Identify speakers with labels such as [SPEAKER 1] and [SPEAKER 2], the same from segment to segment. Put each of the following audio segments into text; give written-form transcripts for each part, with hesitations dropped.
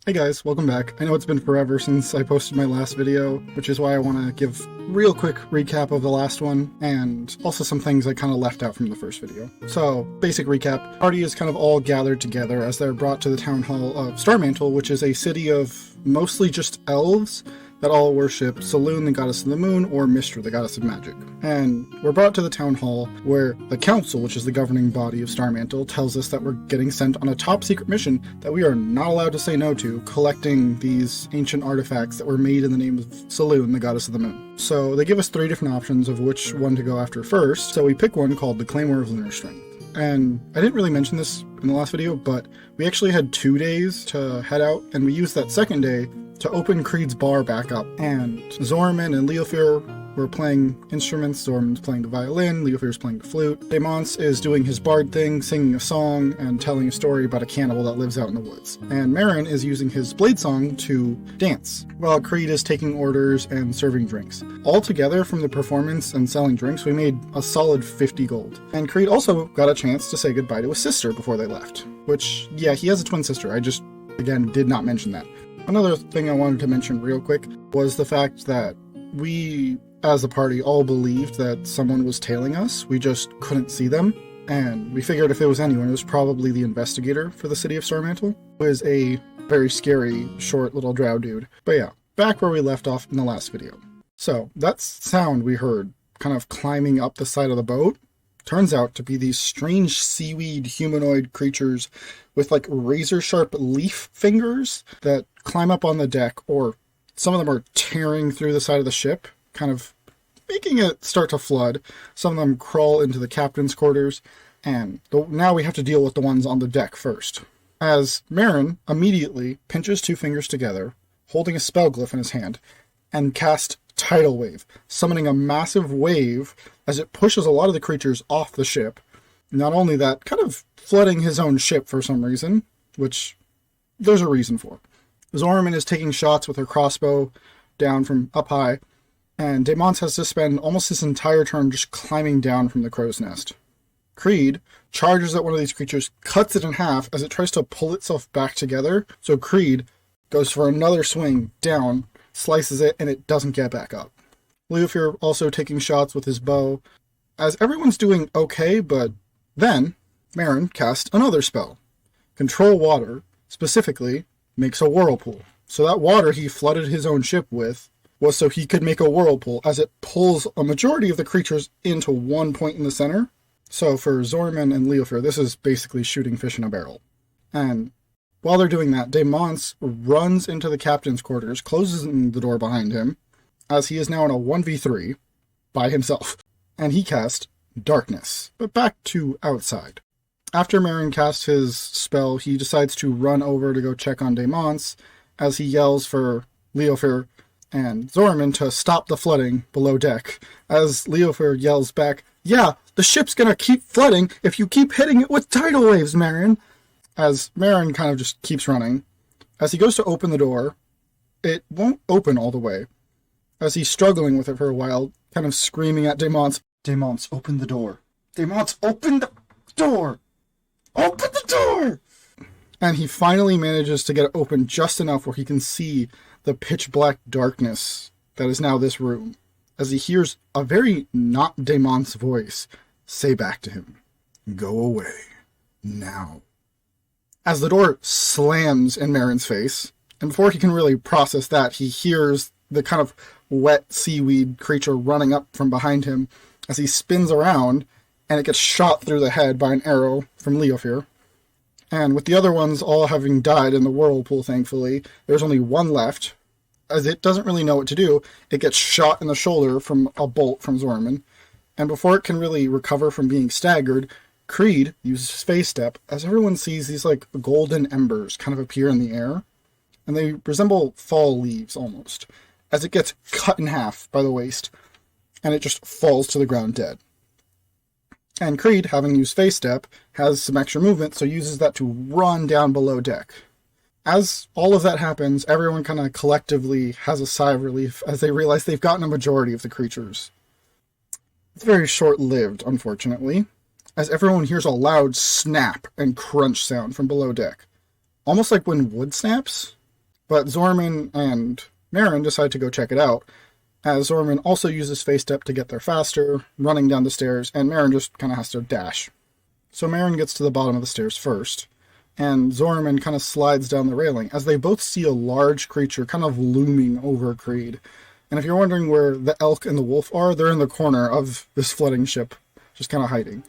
[SPEAKER 1] Hey guys, welcome back. I know it's been forever since I posted my last video, which is why I want to give real quick recap of the last one, and also some things I kind of left out from the first video. So, basic recap, party is kind of all gathered together as they're brought to the town hall of Starmantle, which is a city of mostly just elves that all worship Silver, the goddess of the moon, or Mystra, the goddess of magic. And we're brought to the town hall where the council, which is the governing body of Starmantle, tells us that we're getting sent on a top secret mission that we are not allowed to say no to, collecting these ancient artifacts that were made in the name of Silver, the goddess of the moon. So they give us 3 different options of which one to go after first, so we pick one called the Claymore of Lunar Strength. And I didn't really mention this in the last video, but we actually had 2 days to head out, and we used that second day to open Creed's bar back up. And Zorman and Leofir were playing instruments. Zorman's playing the violin, Leofir's playing the flute. Demons is doing his bard thing, singing a song and telling a story about a cannibal that lives out in the woods. And Marin is using his blade song to dance, while Creed is taking orders and serving drinks. All together, from the performance and selling drinks, we made a solid 50 gold. And Creed also got a chance to say goodbye to his sister before they left. Which, yeah, he has a twin sister. I just, again, did not mention that. Another thing I wanted to mention real quick was the fact that we, as a party, all believed that someone was tailing us. We just couldn't see them. And we figured if it was anyone, it was probably the investigator for the city of Starmantle, who is a very scary, short little drow dude. But yeah, back where we left off in the last video. So, that sound we heard, kind of climbing up the side of the boat, turns out to be these strange seaweed humanoid creatures with like razor sharp leaf fingers that climb up on the deck, or some of them are tearing through the side of the ship, kind of making it start to flood. Some of them crawl into the captain's quarters, and now we have to deal with the ones on the deck first. As Marin immediately pinches 2 fingers together, holding a spell glyph in his hand, and cast Tidal Wave, summoning a massive wave as it pushes a lot of the creatures off the ship. Not only that, kind of flooding his own ship for some reason, which there's a reason for. Zorman is taking shots with her crossbow down from up high, and Demons has to spend almost his entire turn just climbing down from the crow's nest. Creed charges at one of these creatures, cuts it in half as it tries to pull itself back together, so Creed goes for another swing down, slices it, and it doesn't get back up. Leofir also taking shots with his bow, as everyone's doing okay, but then Marin casts another spell. Control Water, specifically, makes a whirlpool. So that water he flooded his own ship with was so he could make a whirlpool, as it pulls a majority of the creatures into one point in the center. So for Zorman and Leofir, this is basically shooting fish in a barrel. And while they're doing that, Demons runs into the captain's quarters, closes the door behind him, as he is now in a 1v3 by himself. And he casts Darkness, but back to outside. After Marin casts his spell, he decides to run over to go check on Demons, as he yells for Leofir and Zorman to stop the flooding below deck, as Leofir yells back, "Yeah, the ship's gonna keep flooding if you keep hitting it with tidal waves, Marin!" As Marin kind of just keeps running. As he goes to open the door, it won't open all the way, as he's struggling with it for a while, kind of screaming at Demons, "Demons, open the door! Demons, open the door! Open the door!" And he finally manages to get it open just enough where he can see the pitch black darkness that is now this room, as he hears a very not Demons voice say back to him, "Go away, now." As the door slams in Marin's face, and before he can really process that, he hears the kind of wet seaweed creature running up from behind him as he spins around, and it gets shot through the head by an arrow from Leofir. And with the other ones all having died in the whirlpool, thankfully, there's only one left. As it doesn't really know what to do, it gets shot in the shoulder from a bolt from Zorman. And before it can really recover from being staggered, Creed uses Phase Step, as everyone sees these like golden embers kind of appear in the air. And they resemble fall leaves almost, as it gets cut in half by the waist, and it just falls to the ground dead. And Creed, having used Phase Step, has some extra movement, so uses that to run down below deck. As all of that happens, everyone kind of collectively has a sigh of relief as they realize they've gotten a majority of the creatures. It's very short-lived, unfortunately, as everyone hears a loud snap and crunch sound from below deck. Almost like when wood snaps, But Zorman and Marin decide to go check it out, as Zorman also uses Face Step to get there faster, running down the stairs, and Marin just kind of has to dash. So Marin gets to the bottom of the stairs first, and Zorman kind of slides down the railing, as they both see a large creature kind of looming over Creed. And if you're wondering where the elk and the wolf are, they're in the corner of this floating ship, just kind of hiding.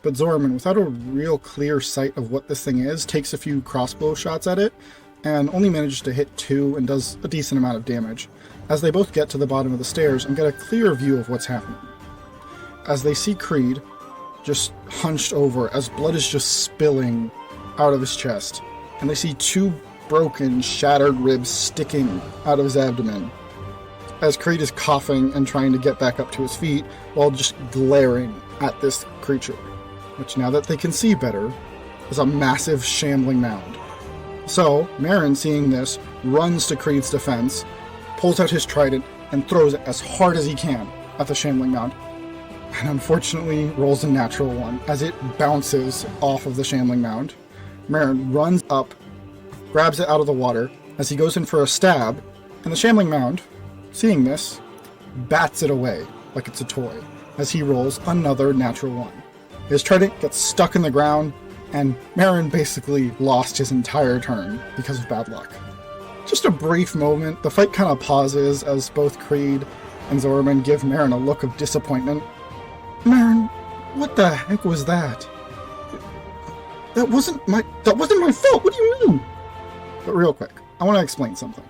[SPEAKER 1] But Zorman, without a real clear sight of what this thing is, takes a few crossbow shots at it, and only manages to hit 2 and does a decent amount of damage, as they both get to the bottom of the stairs and get a clear view of what's happening. As they see Creed just hunched over, as blood is just spilling out of his chest, and they see 2 broken, shattered ribs sticking out of his abdomen, as Creed is coughing and trying to get back up to his feet while just glaring at this creature, which, now that they can see better, is a massive shambling mound. So, Marin, seeing this, runs to Creed's defense, pulls out his trident, and throws it as hard as he can at the shambling mound, and unfortunately rolls a natural 1 as it bounces off of the shambling mound. Marin runs up, grabs it out of the water as he goes in for a stab, and the shambling mound, seeing this, bats it away like it's a toy as he rolls another natural 1. His trident gets stuck in the ground, and Marin basically lost his entire turn because of bad luck. Just a brief moment, the fight kind of pauses as both Creed and Zorman give Marin a look of disappointment. Marin, what the heck was that? That wasn't my fault, what do you mean? But real quick, I want to explain something.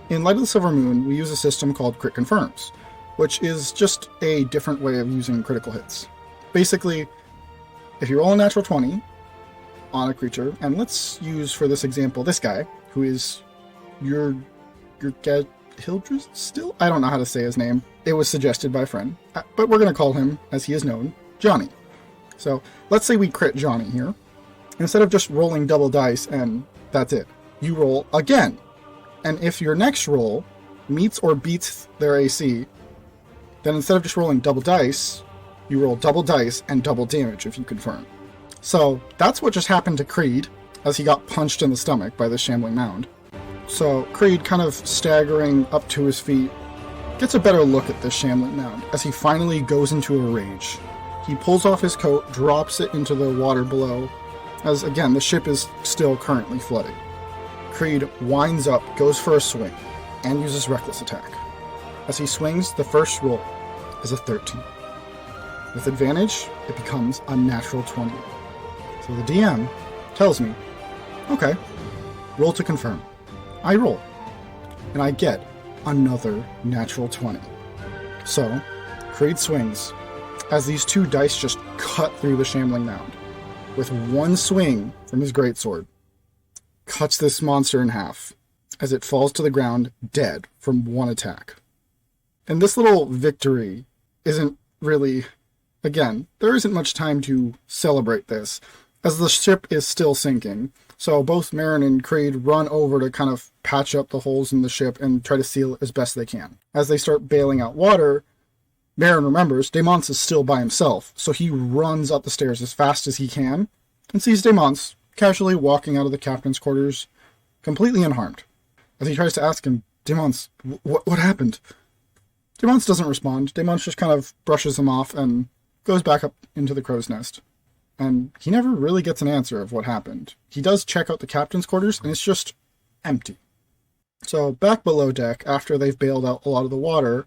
[SPEAKER 1] In Light of the Silver Moon, we use a system called Crit Confirms, which is just a different way of using critical hits. Basically, if you roll a natural 20 on a creature, and let's use for this example this guy, who is your Hildreth still? I don't know how to say his name. It was suggested by a friend, but we're going to call him, as he is known, Johnny. So let's say we crit Johnny here. Instead of just rolling double dice and that's it, you roll again. And if your next roll meets or beats their AC, then instead of just rolling double dice, you roll double dice and double damage if you confirm. So that's what just happened to Creed as he got punched in the stomach by the shambling mound. So Creed, kind of staggering up to his feet, gets a better look at this shambling mound as he finally goes into a rage. He pulls off his coat, drops it into the water below, as again the ship is still currently flooding. Creed winds up, goes for a swing, and uses Reckless Attack. As he swings, the first roll is a 13. With advantage, it becomes a natural 20. So the DM tells me, okay, roll to confirm. I roll, and I get another natural 20. So, Creed swings, as these 2 dice just cut through the shambling mound. With one swing from his greatsword, cuts this monster in half, as it falls to the ground dead from 1 attack. And this little victory isn't really, again, there isn't much time to celebrate this, as the ship is still sinking. So both Marin and Creed run over to kind of patch up the holes in the ship and try to seal it as best they can. As they start bailing out water, Marin remembers Daemons is still by himself, so he runs up the stairs as fast as he can and sees Daemons casually walking out of the captain's quarters, completely unharmed. As he tries to ask him, Daemons, what happened? Daemons doesn't respond. Daemons just kind of brushes him off and goes back up into the crow's nest. And he never really gets an answer of what happened. He does check out the captain's quarters, and it's just empty. So back below deck, after they've bailed out a lot of the water,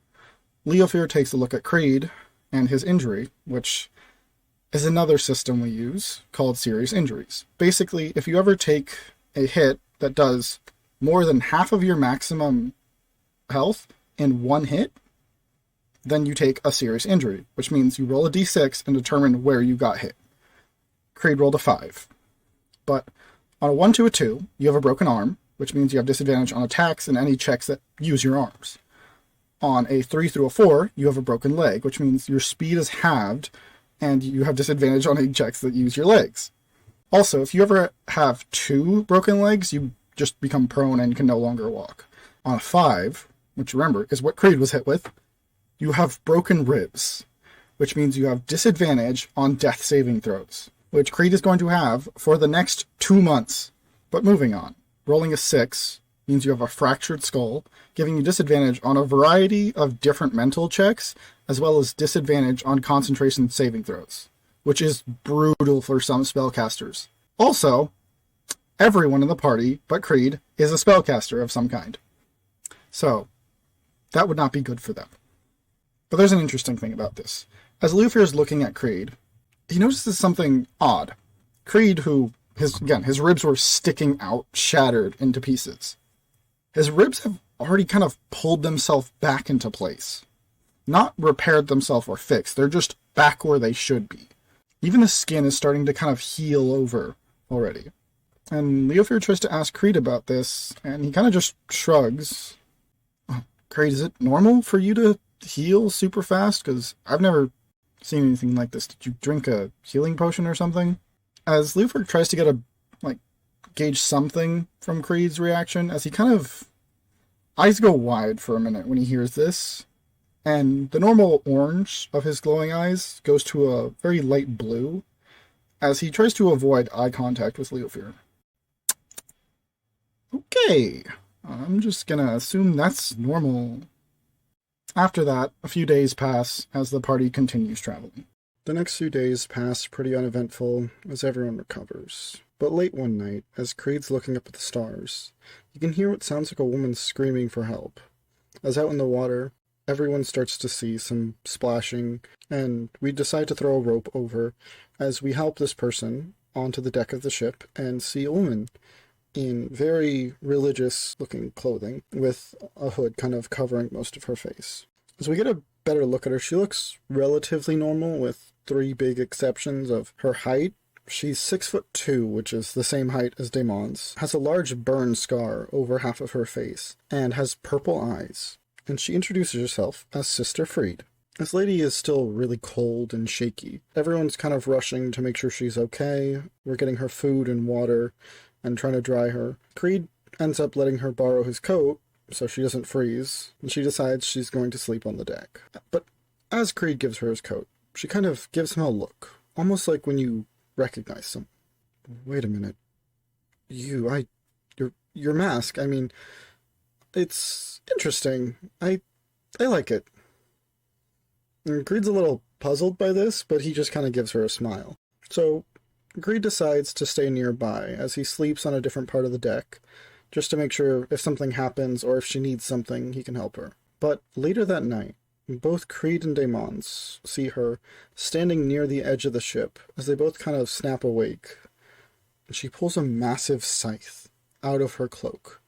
[SPEAKER 1] Leofear takes a look at Creed and his injury, which is another system we use called Serious Injuries. Basically, if you ever take a hit that does more than half of your maximum health in one hit, then you take a serious injury, which means you roll a d6 and determine where you got hit. Creed rolled a 5. But on a 1 to a 2, you have a broken arm, which means you have disadvantage on attacks and any checks that use your arms. On a 3 through a 4, you have a broken leg, which means your speed is halved and you have disadvantage on any checks that use your legs. Also, if you ever have 2 broken legs, you just become prone and can no longer walk. On a 5, which remember is what Creed was hit with, you have broken ribs, which means you have disadvantage on death saving throws, which Creed is going to have for the next 2 months. But moving on, rolling a 6, means you have a fractured skull, giving you disadvantage on a variety of different mental checks, as well as disadvantage on concentration saving throws, which is brutal for some spellcasters. Also, everyone in the party but Creed is a spellcaster of some kind. So, that would not be good for them. But there's an interesting thing about this. As Leofear is looking at Creed, he notices something odd. Creed, who, his ribs were sticking out, shattered into pieces. His ribs have already kind of pulled themselves back into place. Not repaired themselves or fixed, they're just back where they should be. Even the skin is starting to kind of heal over already. And Leofear tries to ask Creed about this, and he kind of just shrugs. Creed, is it normal for you to heal super fast? Because I've never seen anything like this. Did you drink a healing potion or something? As Leofear tries to get gauge something from Creed's reaction, as he kind of eyes go wide for a minute when he hears this, and the normal orange of his glowing eyes goes to a very light blue as he tries to avoid eye contact with Leofear. Okay, I'm just gonna assume that's normal. After that, a few days pass as the party continues traveling. The next few days pass pretty uneventful as everyone recovers. But late one night, as Creed's looking up at the stars, you can hear what sounds like a woman screaming for help. As out in the water, everyone starts to see some splashing, and we decide to throw a rope over as we help this person onto the deck of the ship and see a woman in very religious-looking clothing with a hood kind of covering most of her face. As we get a better look at her, she looks relatively normal with 3 big exceptions of her height. She's 6'2", which is the same height as Damon's, has a large burn scar over half of her face, and has purple eyes. And she introduces herself as Sister Freed. This lady is still really cold and shaky. Everyone's kind of rushing to make sure she's okay. We're getting her food and water and trying to dry her. Creed ends up letting her borrow his coat so she doesn't freeze, and she decides she's going to sleep on the deck. But as Creed gives her his coat, she kind of gives him a look, almost like when you recognize someone. Wait a minute. Your mask, I mean, it's interesting. I like it. And Creed's a little puzzled by this, but he just kind of gives her a smile. So Creed decides to stay nearby as he sleeps on a different part of the deck, just to make sure if something happens or if she needs something, he can help her. But later that night, both Creed and Damon's see her standing near the edge of the ship as they both kind of snap awake. And she pulls a massive scythe out of her cloak.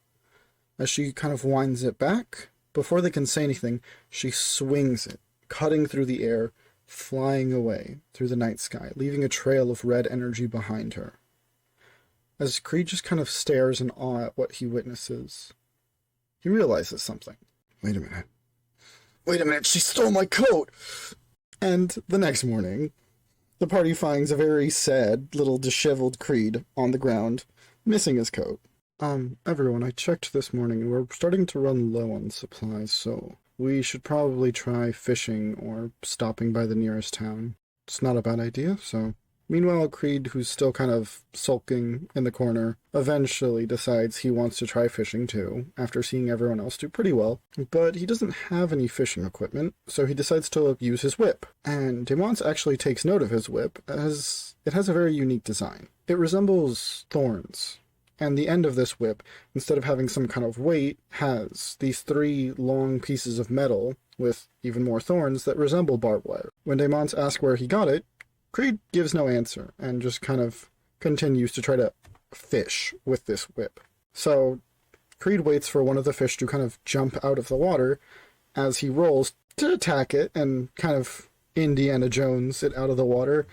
[SPEAKER 1] As she kind of winds it back, before they can say anything, she swings it, cutting through the air, flying away through the night sky, leaving a trail of red energy behind her. As Creed just kind of stares in awe at what he witnesses, he realizes something. Wait a minute, she stole my coat! And the next morning, the party finds a very sad, little disheveled Creed on the ground, missing his coat. Everyone, I checked this morning, and we're starting to run low on supplies, so we should probably try fishing or stopping by the nearest town. It's not a bad idea, so... Meanwhile, Creed, who's still kind of sulking in the corner, eventually decides he wants to try fishing too, after seeing everyone else do pretty well. But he doesn't have any fishing equipment, so he decides to use his whip. And Demons actually takes note of his whip, as it has a very unique design. It resembles thorns, and the end of this whip, instead of having some kind of weight, has these 3 long pieces of metal with even more thorns that resemble barbed wire. When Demons asks where he got it, Creed gives no answer, and just kind of continues to try to fish with this whip. So, Creed waits for one of the fish to kind of jump out of the water as he rolls to attack it, and kind of Indiana Jones it out of the water,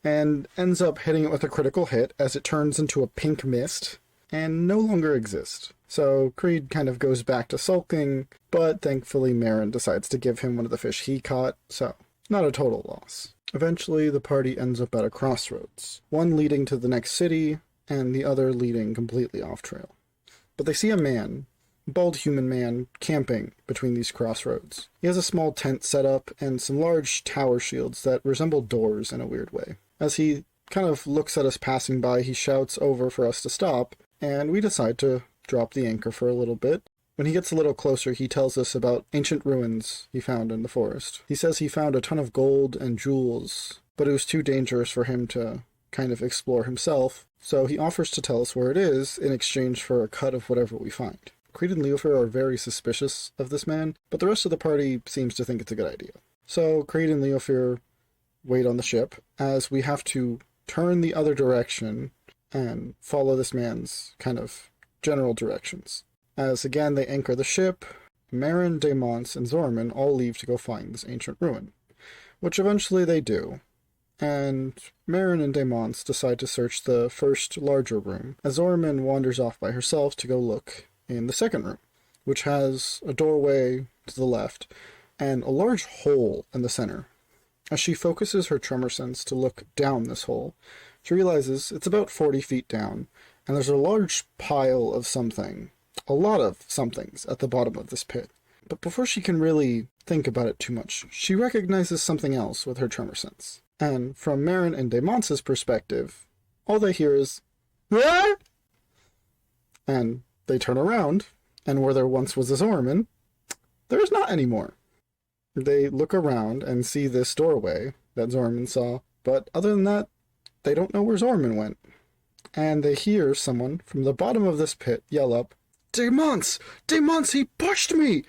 [SPEAKER 1] and ends up hitting it with a critical hit as it turns into a pink mist, and no longer exists. So, Creed kind of goes back to sulking, but thankfully Marin decides to give him one of the fish he caught, so not a total loss. Eventually, the party ends up at a crossroads, one leading to the next city, and the other leading completely off-trail. But they see a man, a bald human man, camping between these crossroads. He has a small tent set up, and some large tower shields that resemble doors in a weird way. As he kind of looks at us passing by, he shouts over for us to stop, and we decide to drop the anchor for a little bit. When he gets a little closer, he tells us about ancient ruins he found in the forest. He says he found a ton of gold and jewels, but it was too dangerous for him to kind of explore himself, so he offers to tell us where it is in exchange for a cut of whatever we find. Creed and Leofer are very suspicious of this man, but the rest of the party seems to think it's a good idea. So Creed and Leofer wait on the ship, as we have to turn the other direction and follow this man's kind of general directions. As again they anchor the ship, Merrin, Daemons, and Zorman all leave to go find this ancient ruin, which eventually they do. And Merrin and Daemons decide to search the first larger room, as Zorman wanders off by herself to go look in the second room, which has a doorway to the left and a large hole in the center. As she focuses her tremor sense to look down this hole, she realizes it's about 40 feet down, and there's a large pile of something, a lot of somethings at the bottom of this pit. But before she can really think about it too much, she recognizes something else with her tremor sense. And from Merrin and Daemons' perspective, all they hear is, "Ah!" And they turn around, and where there once was a Zorman, there is not anymore. They look around and see this doorway that Zorman saw, but other than that, they don't know where Zorman went. And they hear someone from the bottom of this pit yell up, "Daemons! Daemons, he pushed me!"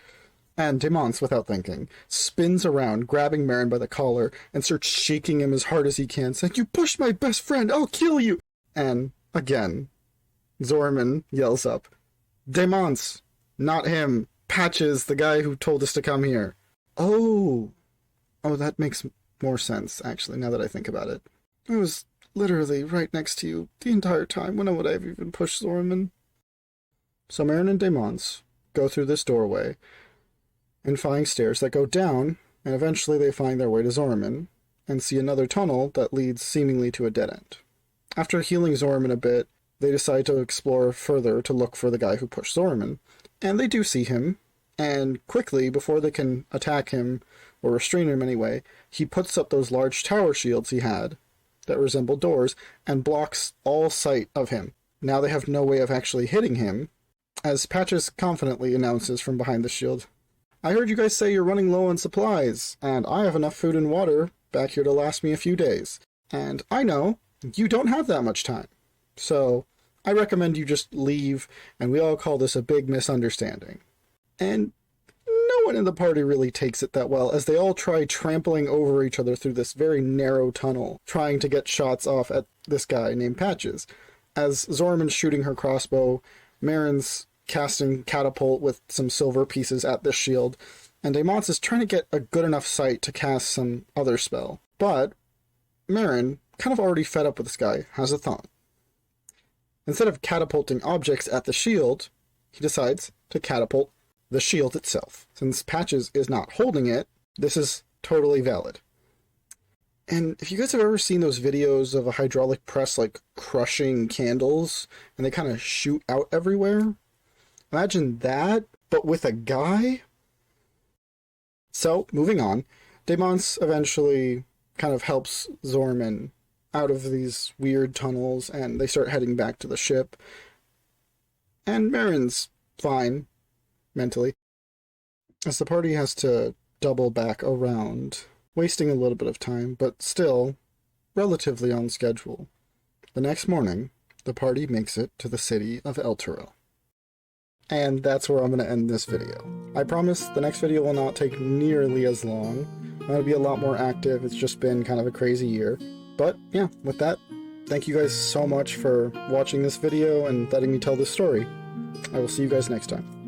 [SPEAKER 1] And Daemons, without thinking, spins around, grabbing Merrin by the collar, and starts shaking him as hard as he can, saying, "You pushed my best friend! I'll kill you!" And, again, Zorman yells up, "Daemons! Not him! Patches, the guy who told us to come here!" Oh, that makes more sense, actually, now that I think about it. I was literally right next to you the entire time. When would I have even pushed Zorman? So Merrin and Daemons go through this doorway and find stairs that go down, and eventually they find their way to Zorman and see another tunnel that leads seemingly to a dead end. After healing Zorman a bit, they decide to explore further to look for the guy who pushed Zorman, and they do see him. And quickly, before they can attack him or restrain him anyway, he puts up those large tower shields he had that resemble doors and blocks all sight of him. Now they have no way of actually hitting him, as Patches confidently announces from behind the shield, "I heard you guys say you're running low on supplies, and I have enough food and water back here to last me a few days. And I know you don't have that much time. So I recommend you just leave, and we all call this a big misunderstanding." And no one in the party really takes it that well, as they all try trampling over each other through this very narrow tunnel, trying to get shots off at this guy named Patches. As Zorman's shooting her crossbow, Merrin's casting catapult with some silver pieces at this shield, and Daemons is trying to get a good enough sight to cast some other spell. But Merrin, kind of already fed up with this guy, has a thought. Instead of catapulting objects at the shield, he decides to catapult the shield itself. Since Patches is not holding it, this is totally valid. And if you guys have ever seen those videos of a hydraulic press like crushing candles, and they kind of shoot out everywhere, imagine that, but with a guy. So, moving on, Daemons eventually kind of helps Zorman out of these weird tunnels, and they start heading back to the ship. And Merrin's fine, mentally, as the party has to double back around, wasting a little bit of time, but still relatively on schedule. The next morning, the party makes it to the city of Elturel. And that's where I'm going to end this video. I promise the next video will not take nearly as long. I'm going to be a lot more active. It's just been kind of a crazy year. But yeah, with that, thank you guys so much for watching this video and letting me tell this story. I will see you guys next time.